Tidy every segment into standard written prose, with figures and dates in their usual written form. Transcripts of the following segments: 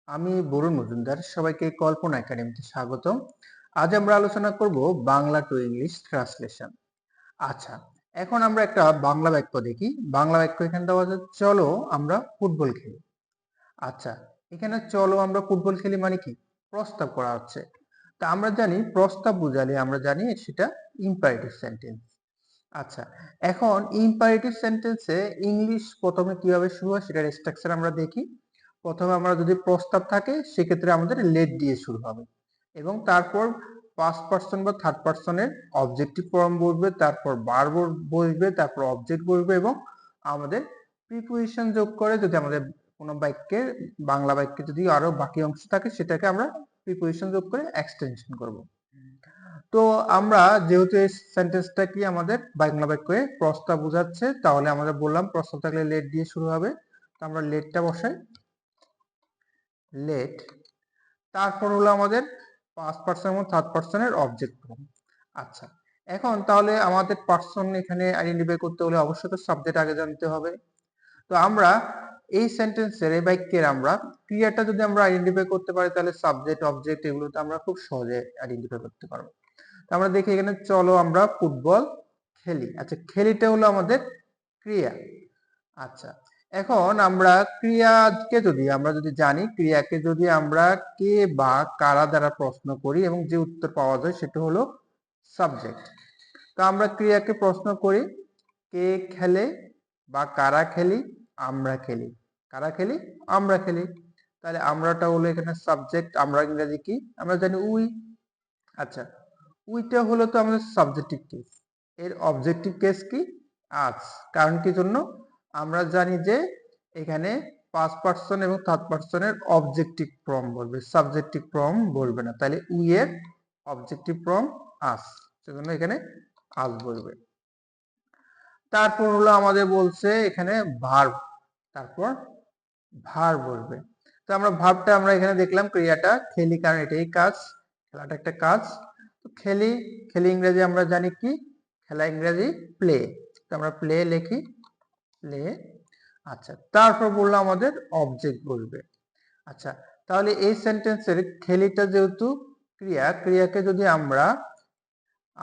আমি বরুণ মজুমদার, সবাইকে কল্পনা একাডেমিতে স্বাগতম। আজ আমরা আলোচনা করব বাংলা টু ইংলিশ ট্রান্সলেশন। আচ্ছা, এখন আমরা একটা বাংলা বাক্য দেখি। বাংলা বাক্য এখানে দেওয়া আছে, চলো আমরা ফুটবল খেলি। আচ্ছা, এখানে চলো আমরা ফুটবল খেলি মানে কি? প্রস্তাব করা হচ্ছে। তা আমরা জানি প্রস্তাব বুঝালে আমরা জানি সেটা ইম্পারেটিভ সেন্টেন্স। আচ্ছা, এখন ইম্পারেটিভ সেন্টেন্সে ইংলিশ প্রথমে কিভাবে শুরু হয় সেটার স্ট্রাকচার আমরা দেখি। প্রথমে আমরা যদি প্রস্তাব থাকে সেক্ষেত্রে আমাদের লেট দিয়ে শুরু হবে এবং তারপর ফার্স্ট পারসন বা থার্ড পারসনের অবজেক্টিভ ফর্ম বসবে, তারপর ভার্ব বসবে, তারপর অবজেক্ট বসবে এবং আমাদের প্রিপোজিশন যোগ করে যদি আমাদের কোনো বাক্যে বাংলা বাক্যে যদি আরো বাকি অংশ থাকে সেটাকে আমরা প্রিপোজিশন যোগ করে এক্সটেনশন করব। তো আমরা যেহেতু এই সেন্টেন্সটা কি আমাদের বাংলা বাক্যে প্রস্তাব বোঝাচ্ছে, তাহলে আমরা বললাম প্রস্তাব থাকলে লেট দিয়ে শুরু হবে। তো আমরা লেটটা বসাই, লেট। তারপর হলো আমাদের ফার্স্ট পারসন এবং থার্ড পারসনের অবজেক্ট ফর্ম। আচ্ছা, এখন তাহলে আমাদের পারসন এখানে আইডেন্টিফাই করতে হলে অবশ্যই তো সাবজেক্ট আগে জানতে হবে। তো আমরা এই সেন্টেন্সের এই বাক্যের আমরা ক্রিয়াটা যদি আমরা আইডেন্টিফাই করতে পারি তাহলে সাবজেক্ট অবজেক্ট এগুলোতে আমরা খুব সহজে আইডেন্টিফাই করতে পারবো। তো আমরা দেখি এখানে চলো আমরা ফুটবল খেলি। আচ্ছা, খেলিটা হলো আমাদের ক্রিয়া। আচ্ছা, এখন আমরা ক্রিয়াকে যদি জানি, ক্রিয়াকে যদি আমরা কে বা কারা দ্বারা প্রশ্ন করি এবং যে উত্তর পাওয়া যায় সেটা হলো সাবজেক্ট। তো আমরা ক্রিয়াকে প্রশ্ন করি, কে খেলে বা কারা খেলি? আমরা খেলি। কারা খেলি? আমরা খেলি। তাহলে আমরাটা হলো এখানে সাবজেক্ট। আমরা ইংরেজি কি? আমরা জানি উই। আচ্ছা, উইটা হলো তো আমাদের সাবজেক্টিভ কেস। এর অবজেক্টিভ কেস কি? আজ। কারণ কি জন্য? আমরা জানি যে এখানে ফার্স্ট পারসন এবং থার্ড পারসনের অবজেক্টিভ ফর্ম বলবে, সাবজেক্টিভ ফর্ম বলবে না। তাহলে উই এর অবজেক্টিভ ফর্ম আজ, সেজন্য এখানে আজ বলবে। তারপর হলো আমাদের বলছে এখানে ভার্ব, তারপর ভার্ব বলবে। তো আমরা ভার্বটা আমরা এখানে দেখলাম ক্রিয়াটা খেলি, কারণ এটাই কাজ, খেলাটা একটা কাজ। তো খেলি, খেলি ইংরেজি আমরা জানি কি? খেলা ইংরেজি প্লে। তো আমরা প্লে লিখি, প্লে। আচ্ছা, তারপর বললো আমাদের অবজেক্ট বলবে। আচ্ছা, তাহলে এই সেন্টেন্সের খেলিটা যেহেতু ক্রিয়া, ক্রিয়াকে যদি আমরা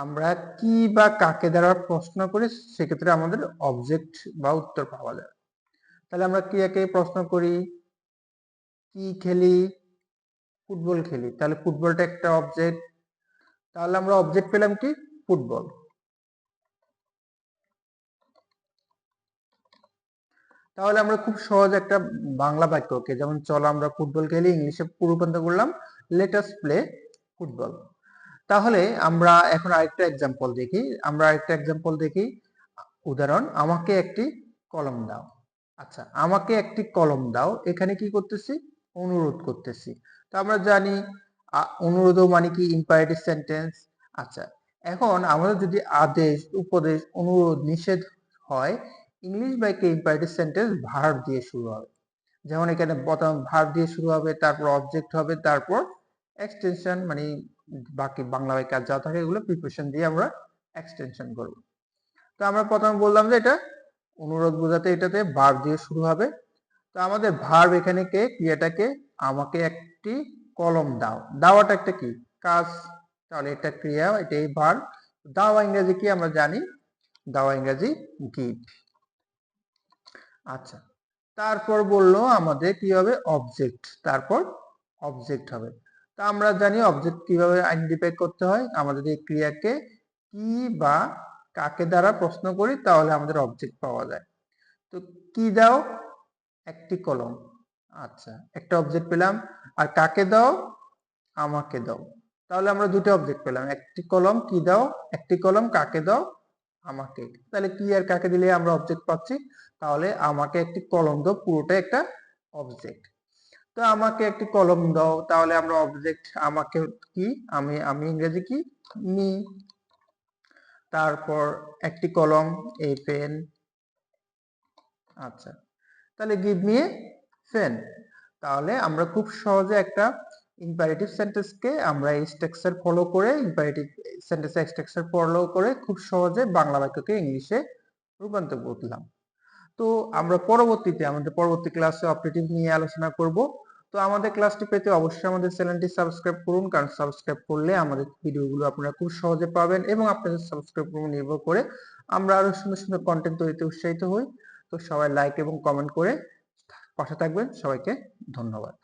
আমরা কি বা কাকে দ্বারা প্রশ্ন করি সেক্ষেত্রে আমাদের অবজেক্ট বা উত্তর পাওয়া যায়। তাহলে আমরা ক্রিয়াকে প্রশ্ন করি, কি খেলি? ফুটবল খেলি। তাহলে ফুটবলটা একটা অবজেক্ট। তাহলে আমরা অবজেক্ট পেলাম কি? ফুটবল। তাহলে আমরা খুব সহজ একটা বাংলা বাক্যকে, যেমন চলো আমরা ফুটবল খেলি, ইংলিশে রূপান্তর করলাম লেট আস প্লে ফুটবল। তাহলে আমরা এখন আরেকটা এক্সাম্পল দেখি। উদাহরণ, আমাকে একটি কলম দাও। আচ্ছা, আমাকে একটি কলম দাও, এখানে কি করতেছি? অনুরোধ করতেছি। তো আমরা জানি অনুরোধ মানে কি? Imperative sentence. আচ্ছা, এখন আমাদের যদি আদেশ, উপদেশ, অনুরোধ, নিষেধ হয়, ইংলিশ বাক্যে ইম্পারেটিভ সেন্টেন্স ভার্ব দিয়ে শুরু হবে। যেমন এখানে প্রথম ভার্ব দিয়ে শুরু হবে, তারপর অবজেক্ট হবে, তারপর এক্সটেনশন মানে বাকি বাংলা বাক্যে যা থাকে এগুলো প্রিপোজিশন দিয়ে আমরা এক্সটেনশন করব। তো আমরা প্রথমে বললাম যে এটা অনুরোধ বোঝাতে এটাতে ভার্ব দিয়ে শুরু হবে। তো আমাদের ভার্ব এখানে কে? ক্রিয়াটাকে আমাকে একটি কলম দাও। দাওয়াটা একটা কি? কাজ। তাহলে এটা ক্রিয়া, এটাই ভার্ব। দাওয়া ইংরেজি কি? আমরা জানি দাওয়া ইংরেজি গিভ। আচ্ছা, তারপর বললো আমাদের কি হবে? অবজেক্ট। তারপর অবজেক্ট হবে। তা আমরা জানি অবজেক্ট কিভাবে আইডেন্টিফাই করতে হয়। আমরা যদি ক্রিয়াকে কি বা কাকে দ্বারা প্রশ্ন করি তাহলে আমাদের অবজেক্ট পাওয়া যায়। তো কি দাও? একটি কলম। আচ্ছা, একটা অবজেক্ট পেলাম। আর কাকে দাও? আমাকে দাও। তাহলে আমরা দুটো অবজেক্ট পেলাম, একটি কলম কি দাও, একটি কলম কাকে দাও? আমাকে। তাহলে কি আর কাকে দিলে আমরা অবজেক্ট পাচ্ছি? তাহলে আমাকে একটি কলম দাও পুরোটা একটা অবজেক্ট। তো আমাকে একটি কলম দাও, তাহলে আমরা অবজেক্ট আমাকে কি? আমি ইংরেজি কি? মি। তারপর একটি কলম, এ পেন। আচ্ছা, তাহলে গিভ মি এ পেন। তাহলে আমরা খুব সহজে একটা ইম্পারেটিভ সেন্টেন্সকে আমরা এই স্ট্রাকচার ফলো করে, ইম্পারেটিভ সেন্টেন্স স্ট্রাকচার ফলো করে খুব সহজে বাংলা বাক্যকে ইংলিশে রূপান্তর করলাম। তো আমরা পরবর্তীতে আমাদের পরবর্তী ক্লাসে অপারেটিভ নিয়ে আলোচনা করব। তো আমাদের ক্লাসটি পেতে অবশ্যই আমাদের চ্যানেলটি সাবস্ক্রাইব করুন, কারণ সাবস্ক্রাইব করলে আমাদের ভিডিওগুলো আপনারা খুব সহজে পাবেন এবং আপনাদের সাবস্ক্রাইব উপর নির্ভর করে আমরা আরো সুন্দর সুন্দর কন্টেন্ট তৈরিতে উৎসাহিত হই। তো সবাই লাইক এবং কমেন্ট করে পাশে থাকবেন। সবাইকে ধন্যবাদ।